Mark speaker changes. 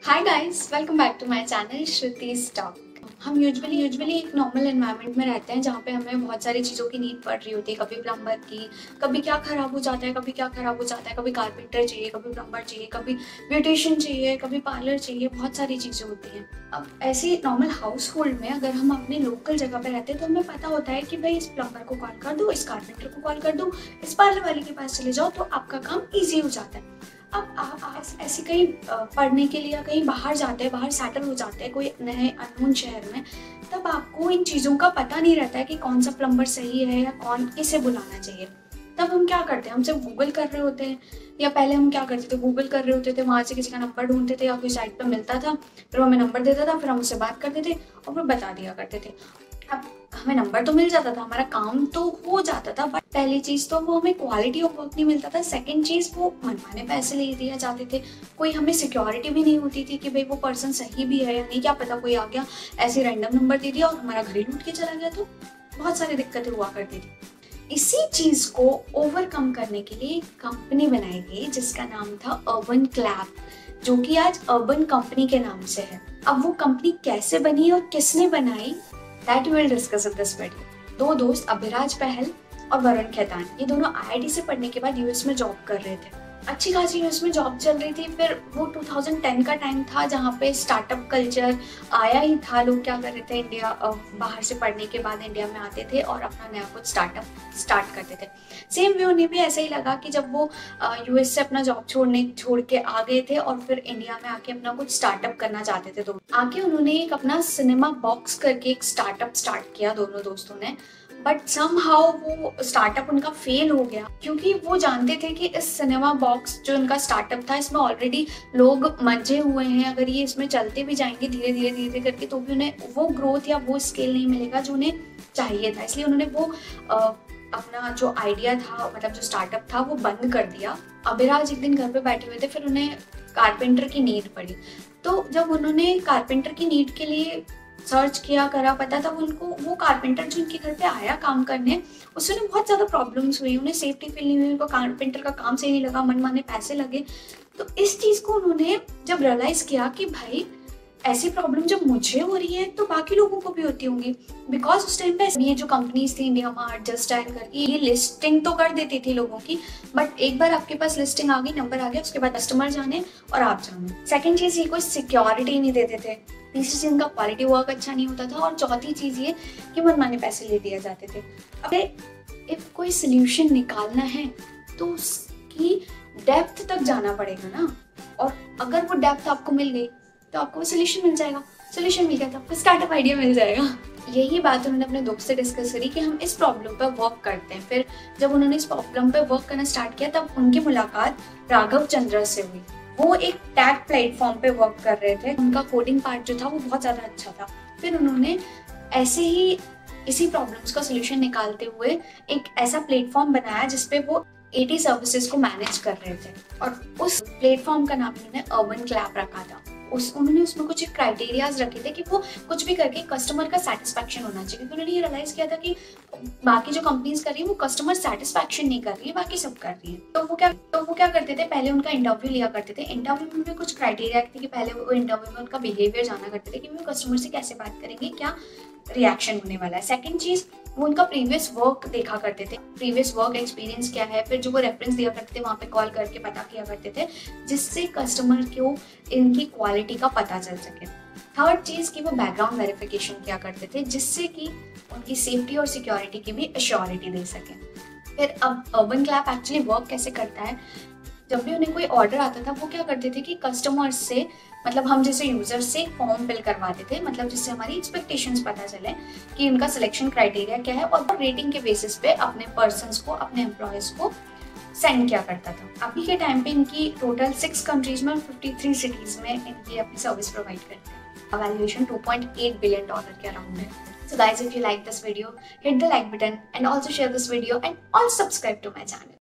Speaker 1: Hi guys, welcome back to my channel Shruti's talk. हम usually एक normal environment में रहते हैं जहाँ पे हमें बहुत सारी चीज़ों की नीड पड़ रही होती है। कभी प्लम्बर की, कभी क्या ख़राब हो जाता है, कभी क्या ख़राब हो जाता है, कभी कारपेंटर चाहिए, कभी प्लम्बर चाहिए, कभी ब्यूटिशियन चाहिए, कभी पार्लर चाहिए, बहुत सारी चीज़ें होती हैं। अब ऐसे नॉर्मल हाउस होल्ड में अगर हम अपनी लोकल जगह पे रहते हैं तो हमें पता होता है कि भाई इस प्लम्बर को कॉल कर दो, इस कारपेंटर को कॉल कर दो, इस पार्लर वाले के पास चले जाओ तो आपका काम ईजी हो जाता है। अब आप आज ऐसे कहीं पढ़ने के लिए या कहीं बाहर जाते हैं, बाहर सेटल हो जाते हैं कोई नए अननोन शहर में, तब आपको इन चीज़ों का पता नहीं रहता है कि कौन सा प्लम्बर सही है या कौन किसे बुलाना चाहिए। तब हम क्या करते हैं, हम सिर्फ गूगल कर रहे होते हैं, या पहले हम क्या करते थे, गूगल कर रहे होते थे, वहाँ से किसी का नंबर ढूंढते थे या कोई साइट पर मिलता था, फिर वो हमें नंबर देता था, फिर हम उससे बात करते थे और फिर बता दिया करते थे। अब हमें नंबर तो मिल जाता था, हमारा काम तो हो जाता था, बट पहली चीज़ तो वो हमें क्वालिटी ऑफ वर्क नहीं मिलता था। सेकंड चीज़, वो मनमाने पैसे ले दिए जाते थे। कोई हमें सिक्योरिटी भी नहीं होती थी कि भाई वो पर्सन सही भी है या नहीं। क्या पता कोई आ गया ऐसे रैंडम नंबर दे दिया और हमारा घर ही लूट के चला गया, तो बहुत सारी दिक्कतें हुआ करती थी। इसी चीज़ को ओवरकम करने के लिए एक कंपनी बनाई गई जिसका नाम था अर्बन क्लैप, जो कि आज अर्बन कंपनी के नाम से है। अब वो कंपनी कैसे बनी और किसने बनाई, that will discuss in this video. दो दोस्त अभिराज पहल और वरुण खेतान, ये दोनों आईआईटी से पढ़ने के बाद यूएस में जॉब कर रहे थे। अच्छी खासी यूएस में जॉब चल रही थी। फिर वो 2010 का टाइम था जहाँ पे स्टार्टअप कल्चर आया ही था। लोग क्या कर रहे थे, इंडिया बाहर से पढ़ने के बाद इंडिया में आते थे और अपना नया कुछ स्टार्टअप स्टार्ट करते थे। सेम वे उन्हें भी ऐसा ही लगा कि जब वो यूएस से अपना जॉब छोड़ के आ गए थे और फिर इंडिया में आके अपना कुछ स्टार्टअप करना चाहते थे, तो आके उन्होंने एक अपना सिनेमा बॉक्स करके एक स्टार्टअप स्टार्ट किया दोनों दोस्तों ने। बट समहाउ वो स्टार्टअप उनका फेल हो गया, क्योंकि वो जानते थे कि इस सिनेमा बॉक्स जो उनका स्टार्टअप था, इसमें ऑलरेडी लोग मंजे हुए हैं। अगर ये इसमें चलते भी जाएंगे धीरे धीरे करके, तो भी उन्हें वो ग्रोथ या वो स्केल नहीं मिलेगा जो उन्हें चाहिए था। इसलिए उन्होंने वो अपना जो आइडिया था, मतलब जो स्टार्टअप था, वो बंद कर दिया। अभिराज एक दिन घर पे बैठे हुए थे, फिर उन्हें कारपेंटर की नीड पड़ी। तो जब उन्होंने कारपेंटर की नीड के लिए सर्च किया करा, पता था उनको वो कारपेंटर जो उनके घर पे आया काम करने, उससे उन्हें बहुत ज़्यादा प्रॉब्लम्स हुई। उन्हें सेफ्टी फील नहीं हुई, उनको कारपेंटर का काम सही नहीं लगा, मनमाने पैसे लगे। तो इस चीज़ को उन्होंने जब रियलाइज़ किया कि भाई ऐसी प्रॉब्लम जब मुझे हो रही है तो बाकी लोगों को भी होती होंगी। बिकॉज उस टाइम पे ये जो कंपनीज थी, इंडिया मार्ट, जस्ट डायल करके, ये लिस्टिंग तो कर देती थी लोगों की, बट एक बार आपके पास लिस्टिंग आ गई, नंबर आ गया, उसके बाद कस्टमर जाने और आप जाने। सेकंड चीज़, ये कोई सिक्योरिटी नहीं देते थे। तीसरी चीज़, इनका क्वालिटी वर्क अच्छा नहीं होता था। और चौथी चीज़ ये कि मनमाने पैसे ले दिए जाते थे। अब इफ कोई सोल्यूशन निकालना है तो उसकी डेप्थ तक जाना पड़ेगा ना, और अगर वो डेप्थ आपको मिल गई तो आपको सोल्यूशन मिल जाएगा। सोल्यूशन मिल गया तो आपको स्टार्टअप आइडिया मिल जाएगा। यही बात उन्होंने अपने दोस्त से डिस्कस करी कि हम इस प्रॉब्लम पर वर्क करते हैं। फिर जब उन्होंने इस प्रॉब्लम पर वर्क करना स्टार्ट किया, तब उनकी मुलाकात राघव चंद्र से हुई। वो एक टैग प्लेटफॉर्म पे वर्क कर रहे थे। उनका कोडिंग पार्ट जो था वो बहुत ज़्यादा अच्छा था। फिर उन्होंने ऐसे ही इसी प्रॉब्लम्स का सोल्यूशन निकालते हुए एक ऐसा प्लेटफॉर्म बनाया जिसपे वो 80 सर्विसेज को मैनेज कर रहे थे, और उस प्लेटफॉर्म का नाम उन्होंने अर्बन क्लैप रखा था। उन्होंने उसमें कुछ क्राइटेरियाज रखे थे कि वो कुछ भी करके कस्टमर का सेटिस्फैक्शन होना चाहिए, क्योंकि उन्होंने ये रियलाइज किया था कि बाकी जो कंपनीज कर रही है वो कस्टमर सेटिस्फैक्शन नहीं कर रही है, बाकी सब कर रही है। तो वो क्या करते थे, पहले उनका इंटरव्यू लिया करते थे। इंटरव्यू में भी कुछ क्राइटेरिया थे कि पहले वो इंटरव्यू में उनका बिहेवियर जाना करते थे कि वो कस्टमर से कैसे बात करेंगे, क्या रिएक्शन होने वाला है। सेकंड चीज़, वो उनका प्रीवियस वर्क देखा करते थे, प्रीवियस वर्क एक्सपीरियंस क्या है। फिर जो वो रेफरेंस दिया करते थे वहाँ पे कॉल करके पता किया करते थे, जिससे कस्टमर को इनकी क्वालिटी का पता चल सके। थर्ड चीज़ कि वो बैकग्राउंड वेरिफिकेशन किया करते थे, जिससे कि उनकी सेफ्टी और सिक्योरिटी की भी अश्योरिटी दे सके। फिर अब अर्बन क्लैप एक्चुअली वर्क कैसे करता है, जब भी उन्हें कोई ऑर्डर आता था वो क्या करते थे कि कस्टमर्स से, मतलब हम जैसे यूजर से फॉर्म फिल करवाते थे, मतलब जिससे हमारी एक्सपेक्टेशंस पता चले कि उनका सिलेक्शन क्राइटेरिया क्या है, और रेटिंग के बेसिस पे अपने पर्सन्स को, अपने एम्प्लॉयज़ को सेंड किया करता था। अभी के टाइम पे इनकी टोटल 6 कंट्रीज में 53 सिटीज़ में इनकी अपनी सर्विस प्रोवाइड करते हैं। वैल्यूएशन $2.8 बिलियन के अराउंड है। So guys, if you like this video, hit the like button and also share this video and also subscribe to my channel.